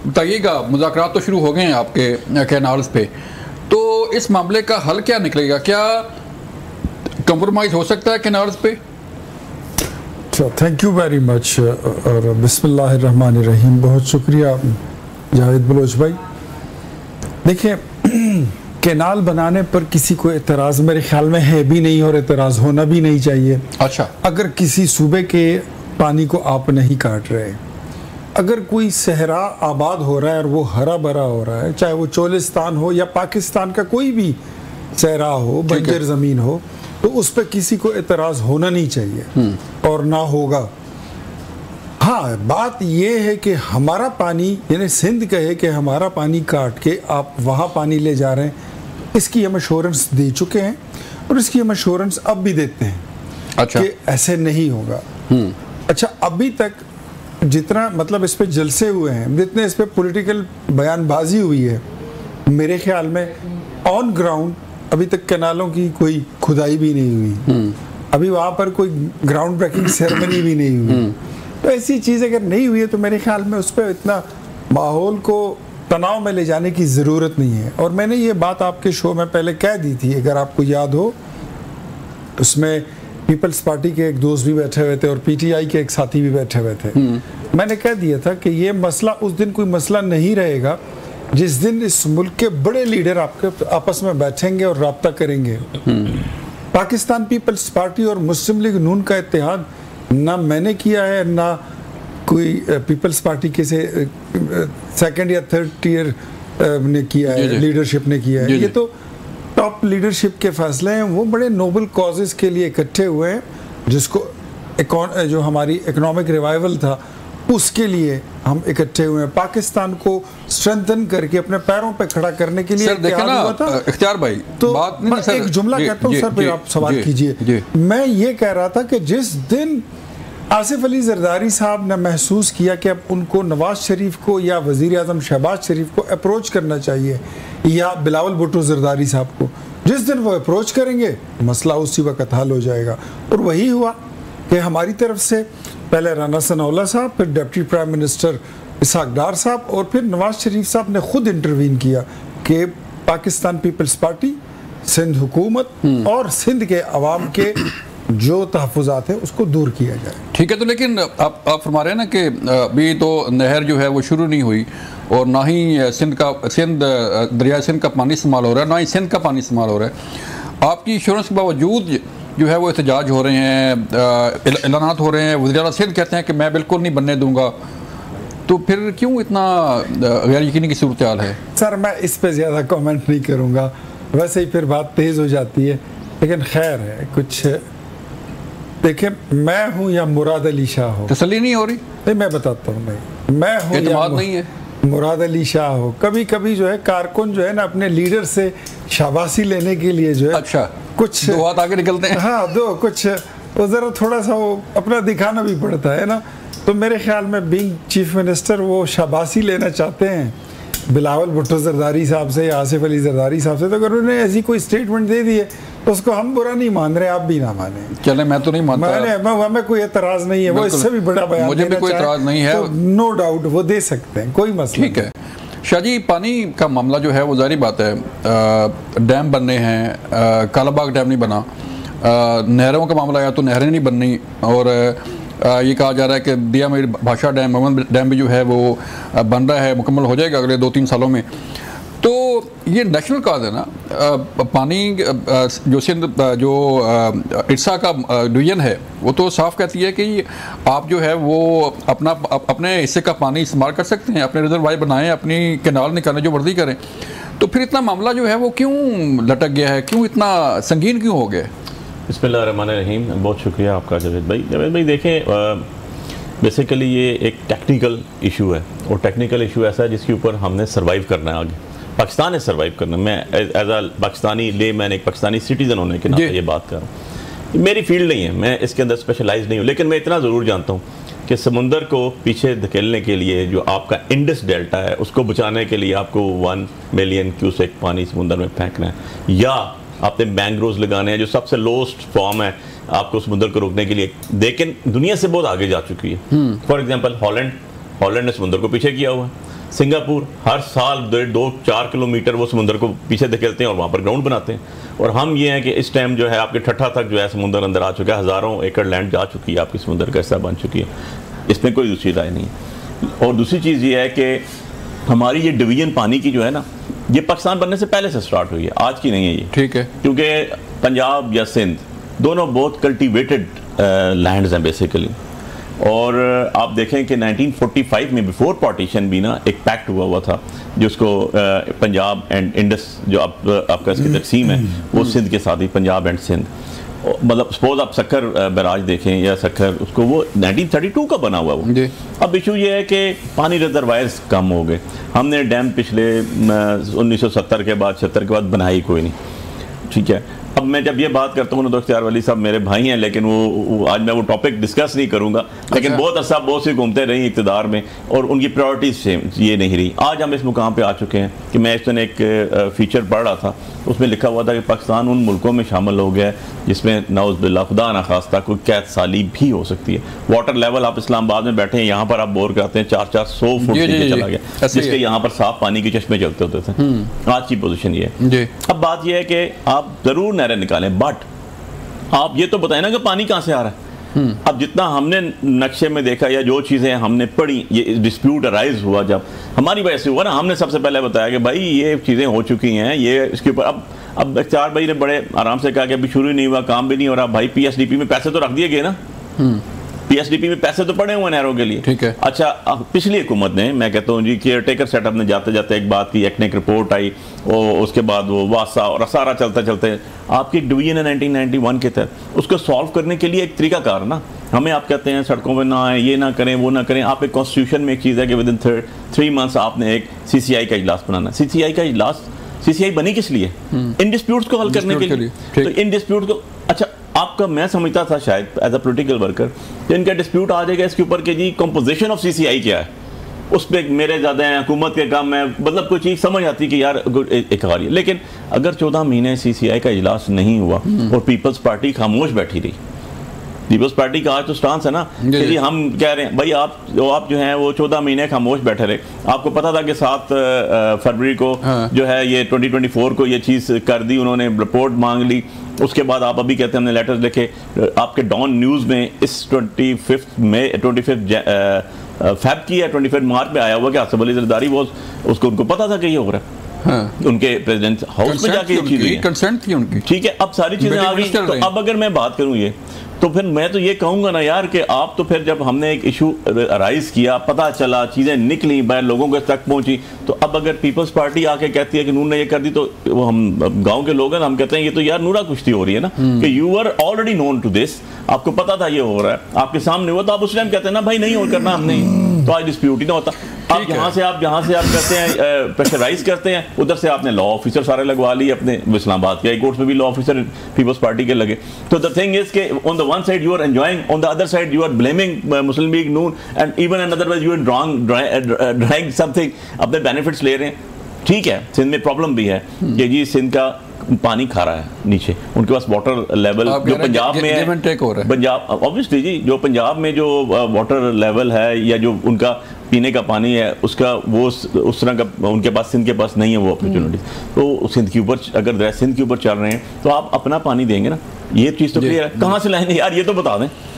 बताइएगा, मुज़ाकरात तो शुरू हो गए हैं आपके कैनाल्स पे, तो इस मामले का हल क्या निकलेगा? क्या कंप्रोमाइज़ हो सकता है कैनाल्स पे? थैंक यू वेरी मच और बिस्मिल्लाहिर्रहमानिर्रहीम। बहुत शुक्रिया जावेद बलोच भाई। देखिए, कैनाल बनाने पर किसी को एतराज़ मेरे ख्याल में है भी नहीं और एतराज़ होना भी नहीं चाहिए। अच्छा, अगर किसी सूबे के पानी को आप नहीं काट रहे, अगर कोई सहरा आबाद हो रहा है और वो हरा भरा हो रहा है, चाहे वो चोलिस्तान हो या पाकिस्तान का कोई भी सहरा हो, बंजर ज़मीन हो, तो उस पर किसी को एतराज़ होना नहीं चाहिए और ना होगा। हाँ, बात ये है कि हमारा पानी, यानी सिंध कहे कि हमारा पानी काट के आप वहाँ पानी ले जा रहे हैं, इसकी हम एश्योरेंस दे चुके हैं और इसकी हम एश्योरेंस अब भी देते हैं। अच्छा, कि ऐसे नहीं होगा। अच्छा, अभी तक जितना मतलब इस पे जलसे हुए हैं, जितने इस पे पॉलिटिकल बयानबाजी हुई है, मेरे ख्याल में ऑन ग्राउंड अभी तक कैनालों की कोई खुदाई भी नहीं हुई, अभी वहाँ पर कोई ग्राउंड ब्रेकिंग सेरेमनी भी नहीं हुई। तो ऐसी चीज़ अगर नहीं हुई है तो मेरे ख्याल में उस पर इतना माहौल को तनाव में ले जाने की ज़रूरत नहीं है। और मैंने ये बात आपके शो में पहले कह दी थी, अगर आपको याद हो, उसमें पीपल्स पार्टी के एक दोस्त भी बैठे हुए थे और पीटीआई के एक साथी भी बैठे हुए थे। मैंने कह दिया था कि ये मसला उस दिन कोई मसला नहीं रहेगा जिस दिन इस मुल्क के बड़े लीडर आपके आपस में बैठेंगे और राब्ता करेंगे। पाकिस्तान पीपल्स पार्टी और मुस्लिम लीग नून का इत्तेहाद ना मैंने किया है, ना कोई पीपल्स पार्टी के से सेकंड या थर्ड टियर ने किया है, लीडरशिप ने किया है। ये तो टॉप लीडरशिप के फैसले हैं। वो बड़े नोबल कॉजेज़ के लिए इकट्ठे हुए हैं, जिसको जो हमारी इकोनॉमिक रिवाइवल था उसके लिए हम इकट्ठे हुए हैं। पाकिस्तान को स्ट्रेंथन करके अपने पैरों पे खड़ा करने के लिए सर देखे ना इख्तियार भाई, तो बात नहीं सर, एक जुमला कहता हूँ सर, फिर आप सवाल कीजिए। मैं ये कह रहा था कि जिस दिन आसिफ अली जरदारी साहब ने महसूस किया कि अब उनको नवाज शरीफ को या वज़ीर आज़म शहबाज शरीफ को अप्रोच करना चाहिए या बिलावल भुट्टो जरदारी साहब को, जिस दिन वो अप्रोच करेंगे मसला उसी वक्त हल हो जाएगा। और वही हुआ कि हमारी तरफ से पहले राना सनाउल्लाह साहब, फिर डिप्टी प्राइम मिनिस्टर इसहाक डार साहब और फिर नवाज शरीफ साहब ने खुद इंटरवीन किया कि पाकिस्तान पीपल्स पार्टी, सिंध हुकूमत और सिंध के अवाम के जो तहफ़्फ़ुज़ात है उसको दूर किया जाए। ठीक है, तो लेकिन आप फरमा रहे हैं ना कि अभी तो नहर जो है वो शुरू नहीं हुई और ना ही दरिया सिंध का पानी इस्तेमाल हो रहा है, ना ही सिंध का पानी इस्तेमाल हो रहा है। आपकी इंश्योरेंस के बावजूद जो है वो एहतजाज हो रहे हैं, ऐलानात हो रहे हैं, वज़ीर आला सिंध कहते हैं कि मैं बिल्कुल नहीं बनने दूंगा, तो फिर क्यों इतना गैर यकीनी की सूरत हाल है? सर मैं इस पर ज़्यादा कमेंट नहीं करूँगा, वैसे ही फिर बात तेज़ हो जाती है, लेकिन खैर है। कुछ देखिए, मैं हूँ या मुराद अली शाह हो, तसल्ली नहीं हो रही? नहीं, मैं बताता हूँ, नहीं मैं हूँ या नहीं है मुराद अली शाह हो। कभी कभी जो है कारकुन जो है ना अपने लीडर से शाबाशी लेने के लिए जो है, अच्छा, कुछ दो हाथ आगे निकलते हैं। हाँ, दो कुछ वो ज़रा थोड़ा सा वो अपना दिखाना भी पड़ता है ना। तो मेरे ख्याल में बीइंग चीफ मिनिस्टर वो शाबाशी लेना चाहते हैं बिलावल भुट्टो जरदारी साहब से या आसिफ अली जरदारी साहब से, तो अगर उन्होंने ऐसी कोई स्टेटमेंट दे दी है तो उसको हम बुरा नहीं मान रहे, आप भी ना माने। चले, मैं तो नहीं मानता, हमें कोई एतराज़ नहीं है, वो इससे भी बड़ा बयान मुझे भी कोई एतराज़ नहीं है, तो नो डाउट वो दे सकते हैं, कोई मसला ठीक है। शाहजी, पानी का मामला जो है वो जारी बात है, डैम बनने हैं, कालाबाग डैम नहीं बना, नहरों का मामला आया तो नहरें नहीं बननी, और ये कहा जा रहा है कि दिया मेरी भाषा डैम, मोहम्मद डैम भी जो है वो बन रहा है, मुकम्मल हो जाएगा अगले 2-3 सालों में। तो ये नेशनल काज है ना, पानी जो सिंध जो इरसा का डिवीजन है वो तो साफ कहती है कि आप जो है वो अपने हिस्से का पानी इस्तेमाल कर सकते हैं, अपने रिजर्वायर बनाएं, अपनी कैनाल निकालें, जो मर्जी करें। तो फिर इतना मामला जो है वो क्यों लटक गया है, क्यों इतना संगीन क्यों हो गया? बिस्मिल्लाहिर्रहमानिर्रहीम। बहुत शुक्रिया आपका जावेद भाई। जावेद भाई देखें, बेसिकली ये एक टेक्निकल इशू है और टेक्निकल इशू ऐसा है जिसके ऊपर हमने सर्वाइव करना है, आगे पाकिस्तान ने सर्वाइव करना। मैं एज अ पाकिस्तानी ले मैन, एक पाकिस्तानी सिटीज़न होने के नाते ये बात कर रहा हूँ। मेरी फील्ड नहीं है, मैं इसके अंदर स्पेशलाइज नहीं हूँ, लेकिन मैं इतना ज़रूर जानता हूँ कि समुंदर को पीछे धकेलने के लिए जो आपका इंडस डेल्टा है उसको बचाने के लिए आपको 1 मिलियन क्यूसेक पानी समुंदर में फेंकना है, या आपने मैंग्रोव्स लगाने हैं जो सबसे लोएस्ट फॉर्म है आपको समुद्र को रोकने के लिए। लेकिन दुनिया से बहुत आगे जा चुकी है। फॉर एग्जांपल हॉलैंड ने समुद्र को पीछे किया हुआ है। सिंगापुर हर साल 2-4 किलोमीटर वो समुद्र को पीछे धकेलते हैं और वहाँ पर ग्राउंड बनाते हैं। और हम ये हैं कि इस टाइम जो है आपके ठट्ठा तक जो है समुद्र अंदर आ चुका है, हज़ारों एकड़ लैंड जा चुकी है, आपकी समुद्र का हिस्सा बन चुकी है, इसमें कोई दूसरी राय नहीं है। और दूसरी चीज़ ये है कि हमारी ये डिवीजन पानी की जो है ना, ये पाकिस्तान बनने से पहले से स्टार्ट हुई है, आज की नहीं है ये। ठीक है, क्योंकि पंजाब या सिंध दोनों बहुत कल्टिवेटेड लैंड्स हैं बेसिकली। और आप देखें कि 1945 में बिफोर पार्टीशन भी ना एक पैक्ट हुआ था जिसको पंजाब एंड इंडस जो आपका इसकी तकसीम है वो सिंध के साथ ही, पंजाब एंड सिंध। मतलब सपोज आप सक्कर बैराज देखें या सक्कर, उसको वो 1932 का बना हुआ वो। अब इशू ये है कि पानी रिजर्वायर्स कम हो गए, हमने डैम पिछले 1970 के बाद 76 के बाद बनाई कोई नहीं, ठीक है। अब मैं जब ये बात करता हूँ तो इख्तियार वली साहब मेरे भाई हैं, लेकिन वो आज मैं वो टॉपिक डिस्कस नहीं करूँगा, लेकिन बहुत अरसा बहुत सी घूमते रही इक़्तिदार में और उनकी प्रायोरिटीज ये नहीं रही। आज हम इस मुकाम पे आ चुके हैं कि मैं इस दिन एक फीचर पढ़ रहा था, उसमें लिखा हुआ था कि पाकिस्तान उन मुल्कों में शामिल हो गया है जिसमें नाउज़ बिल्लाह खुदा ना खास्ता कोई कैद साली भी हो सकती है। वाटर लेवल आप इस्लामाबाद में बैठे हैं, यहाँ पर आप बोर करते हैं 400-400 फुट नीचे चला गया, जिसके यहाँ पर साफ पानी के चश्मे चलते होते थे। आज की पोजीशन ये है। अब बात यह है कि आप ज़रूर नहरें निकालें, बट आप ये तो बताएं ना कि पानी कहाँ से आ रहा है। अब जितना हमने नक्शे में देखा या जो चीज़ें हमने पढ़ी, ये डिस्प्यूट अराइज हुआ जब हमारी वजह से हुआ ना, हमने सबसे पहले बताया कि भाई ये चीज़ें हो चुकी हैं, ये इसके ऊपर अब इख्तियार भाई ने बड़े आराम से कहा कि अभी शुरू नहीं हुआ, काम भी नहीं हो रहा। भाई पीएसडीपी में पैसे तो रख दिए गए ना, पीएसडीपी में पैसे तो पड़े हुए नहरों के लिए, ठीक है। अच्छा पिछली हुकूमत ने, मैं कहता हूँ जी, केयर टेकर सेटअप ने जाते जाते एक बात की, एक्नेक रिपोर्ट आई, उसके बाद वो वासा और सारा चलते चलते आपकी डिवीजन है 1991 के तहत, उसको सॉल्व करने के लिए एक तरीकाकार ना, हमें आप कहते हैं सड़कों पर ना आए, ये ना करें, वो ना करें। आप एक कॉन्स्टिट्यूशन में एक चीज़ है कि विद इन 3 मंथ्स आपने एक CCI का इजलास बनाना। CCI का इजलास, CCI बनी किस लिए? इन डिस्प्यूट्स को हल करने के लिए। तो इन डिस्प्यूट को, अच्छा आपका, मैं समझता था शायद एज अ पॉलिटिकल वर्कर तो इनका डिस्प्यूट आ जाएगा इसके ऊपर कि जी कंपोजिशन ऑफ CCI क्या है, उस पर मेरे ज़्यादा हैं, हुकूमत के काम में मतलब कोई चीज़ समझ आती कि यार एक आ रही है। लेकिन अगर 14 महीने CCI का इजलास नहीं हुआ और पीपल्स पार्टी खामोश बैठी रही, पीपल्स पार्टी का आज तो स्टांस है ना कि जी हम कह रहे हैं भाई आप जो हैं वो 14 महीने खामोश बैठे रहे। आपको पता था कि 7 फरवरी को जो है ये 2024 को ये चीज़ कर दी, उन्होंने रिपोर्ट मांग ली। उसके बाद आप अभी कहते हैं हमने लेटर्स लिखे, आपके डॉन न्यूज़ में इस 25 फेब की है, 25 मार्च में आया हुआ कि आसिफ अली जरदारी वो उसको, उनको पता था कि ये हो रहा है। हाँ। उनके प्रेसिडेंट हाउस में जाके चीजें कंसेंट थी उनकी, ठीक है। अब सारी चीजें आ गई, तो अब अगर मैं बात करूं ये, तो फिर मैं तो ये कहूंगा ना यार कि आप तो फिर जब हमने एक इशू राइज किया, पता चला, चीजें निकली, बाहर लोगों के तक पहुंची, तो अब अगर पीपल्स पार्टी आके कहती है कि नून ने ये कर दी, तो वो हम गांव के लोग हैं, हम कहते हैं ये तो यार नूरा कुश्ती हो रही है ना, कि you are already known to this, आपको पता था ये हो रहा है, आपके सामने हुआ, तो आप उस टाइम कहते हैं ना भाई नहीं और करना हम नहीं, तो आज डिस्प्यूट ही ना होता। आप जहाँ से आप करते हैं प्रेशराइज करते हैं, उधर से आपने लॉ ऑफिसर सारे लगवा लिए अपने, इस्लामाबाद के हाई कोर्ट में भी लॉ ऑफिसर पीपल्स पार्टी के लगे। तो द थिंग इज के on the one side you are enjoying, on the other side you are blaming Muslim League Noon, and even another wise you are drawing something, अपने benefits ले रहे हैं। ठीक है, सिंध में प्रॉब्लम भी है कि जी सिंध का पानी खा रहा है नीचे, उनके पास वाटर लेवल जो पंजाब में है, पंजाब ऑब्वियसली जी जो पंजाब में जो वाटर लेवल है या जो उनका पीने का पानी है उसका वो उस तरह का उनके पास, सिंध के पास नहीं है वो अपॉर्चुनिटी। तो सिंध के ऊपर अगर सिंध के ऊपर चल रहे हैं तो आप अपना पानी देंगे ना, ये चीज़ तो क्लियर है। कहाँ से लाएंगे यार, ये तो बता दें।